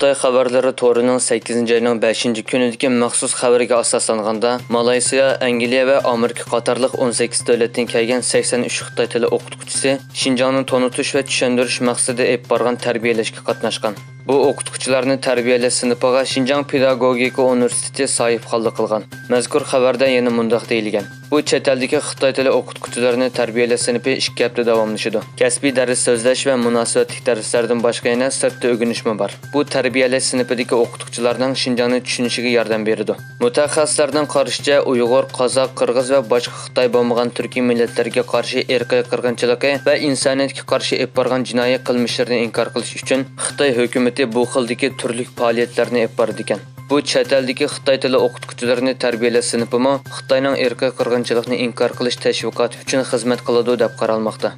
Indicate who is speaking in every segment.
Speaker 1: Xitoy xabarlari to'rining 8-oyning 5-kunidagi maxsus xabariga asoslanganda, Malayziya, Angliya va Amerika qatorliq 18 davlatdan kelgan 83 Xitoy tili o'qituvchisi Xinjiangni tonutish va tushuntirish maqsadida olib borgan tarbiyalashga qatnashgan. Bu o'qituvchilarni tarbiyalash sinifiga Xinjiang Pedagogika universiteti sohibxonlik qilgan. Mazkur xabarda yana mundaq deyilgan. Bu chet eldagi Xitoy tili o'qituvchilarini tarbiyalash sinifi 2 hafta davomlashadi. Kasbiy dars so'zlash va munosabatlik darslardan boshqa yana sirtda o'rganishmi bor. Bu tarbiyalash sinifidagi o'qituvchilarning Xinjiangni tushunishiga yordam beradi. Mutaxassislarning qarashicha, Uyg'ur, Qozoq, Qirg'iz va boshqa Xitoy bo'lmagan turkiy millatlarga qarshi irqiy qirg'inchiligi va insoniyatga qarshi olib borgan jinoiy qilmishlarni inkor qilish uchun Xitoy hukumatı bu xildagi turli faoliyatlarni olib boradi ekan. Bu chet eldagi Xitoy tili o'qituvchilarini tarbiyalash sinfimi Xitoyning irqiy qirg'inchilikni inkor qilish tashviqoti uchun xizmat qiladi deb qaralmoqda.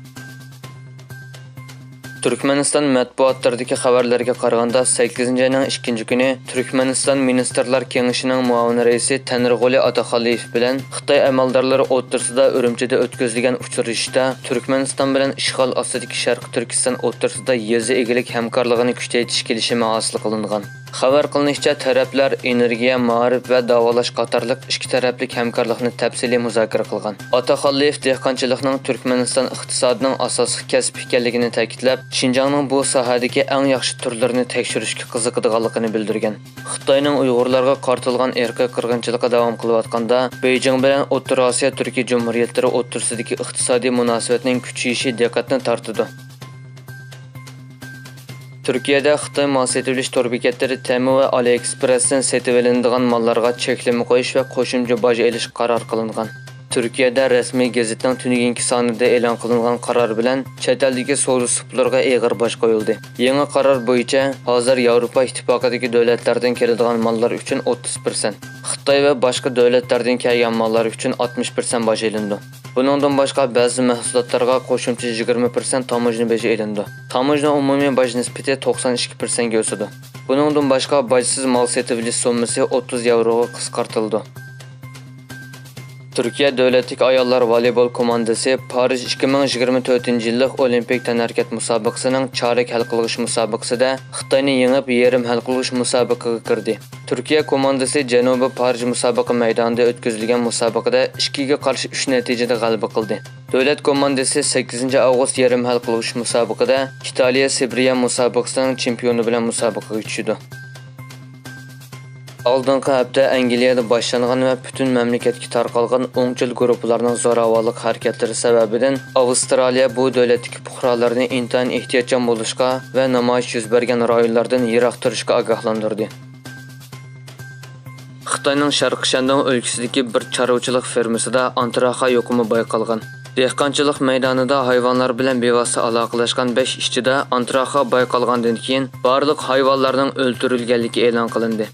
Speaker 1: Turkmeniston matbuotlaridagi xabarlarga qaraganda 8-oyning 2-kuni Turkmeniston Ministrlar Kengashining muavin raisi Tanirg'uli Ataxaliyev bilan Xitoy amaldorlari o'rtasida Urumchida o'tkazilgan uchrashishda Turkmeniston bilan ishg'ol ostidagi Sharq Turkiston o'rtasida yezi egilik hamkorligini kuchaytirish kelishimi hosil qilingan. Xabar qilinishicha, taraflar energiya, ma'rif va davolash qatorliq ikki taraflik hamkorlikni tafsiliy muzokara qilgan. Ataxaliyev dehqonchilikning Turkmeniston iqtisodining asosiy kasb ekanligini ta'kidlab, Xinjiangning bu sohadagi eng yaxshi turlarini tekshirishga qiziqadiganligini bildirgan. Xitoyning Uyg'urlarga qartilgan irqiy qirg'inchiligi davom qilayotganda, Beijing bilan O'rta Osiyo Turkiy Jumhuriyatlari o'rtasidagi iqtisodiy munosabatning kuchayishi diqqatni tortadi. Turkiyada Xitoy mal setilish tor bekatlari Temu va AliExpress'dan setib olinadigan mallarga cheklama qo'yish va qo'shimcha boj olish qaror qilingan. Turkiyada rasmiy gazetning tungi sonida e'lon qilingan qaror bilan chet eldagi savdo-so'qlarga eg'ir boj qo'yildi. Yangi qaror bo'yicha hozir Yevropa ittifoqidagi davlatlardan keladigan mallar uchun 30%, Xitoy va boshqa davlatlardan kelgan mallar uchun 60% boj olindi. Buningdan boshqa ba'zi mahsulotlarga qo'shimcha 20% tamojna beji olindi. Tamojna umumiy boj nisbati 92% ga o'sadi. Buningdan boshqa bojsiz mal setilish summasi 30 yevroga qisqartirildi. Turkiya davlatlik ayollar voleybol komandasi Parij 2024-yillik Olimpik tanharkat musobaqasining chorak hal qilish musobaqasida Xitoyni yengib yarim hal qilish musobaqasiga kirdi. Turkiya komandasi Janubiy Parij musobaqa maydonida o'tkazilgan musobaqada 2 ga qarshi 3 natijada g'alaba qildi. Davlat komandasi 8-avgust yarim hal qilish musobaqasida Italiya Sibriya musobaqasining chempioni bilan musobaqaga tushdi. Oldingi hafta Angliyada boshlangan va butun mamlakatga tarqalgan o'ngchil guruhlarning zo'ravonlik harakatlari sababidan Avstraliya bu davlatdagi fuqarolarni intayin ehtiyotchan bo'lishga va namoyish yuz bergan rayonlardan yiroq turishga ogohlantirdi. Xitoyning Sharqiy Shandong o'lkasidagi bir chorvachilik fermasida antraxa yo'qimi bayqalgan. Dehqonchilik maydonida hayvonlar bilan bevosita aloqalashgan 5 ishchida antraxa bayqalgandan keyin barliq hayvonlarning o'ldirilganligi e'lon qilindi.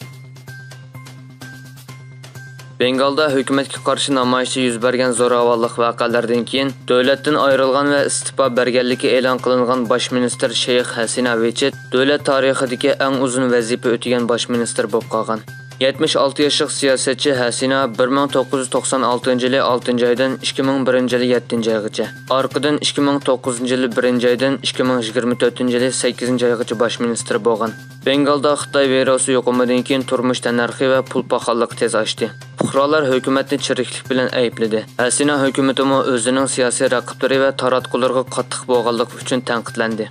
Speaker 1: Bengalda hukumatga qarshi namoyishda yuz bergan zo'ravonlik voqealaridan keyin davlatdan ayrilgan va istifa berganligi e'lon qilingan bosh ministr Sheyx Hasina Vechit davlat tarixidagi eng uzun vazifa o'tagan bosh ministr bo'lib qolgan. 76 yoshli siyosatchi Hasina 1996-yili 6-oydan 2001-yili 7-oygacha, orqadan 2009-yili 1-oydan 2024-yili 8-oygacha bosh ministr bo'lgan. Bengalda Xitoy virusi yuqumidan keyin turmush narxi va pul paxolligi tez oshdi. Fuqarolar hukumatni chiriklik bilan aybladi. Hasina hukumati o'zining siyosiy raqiblari va taratqularga qattiq bo'lganlik uchun tanqidlandi.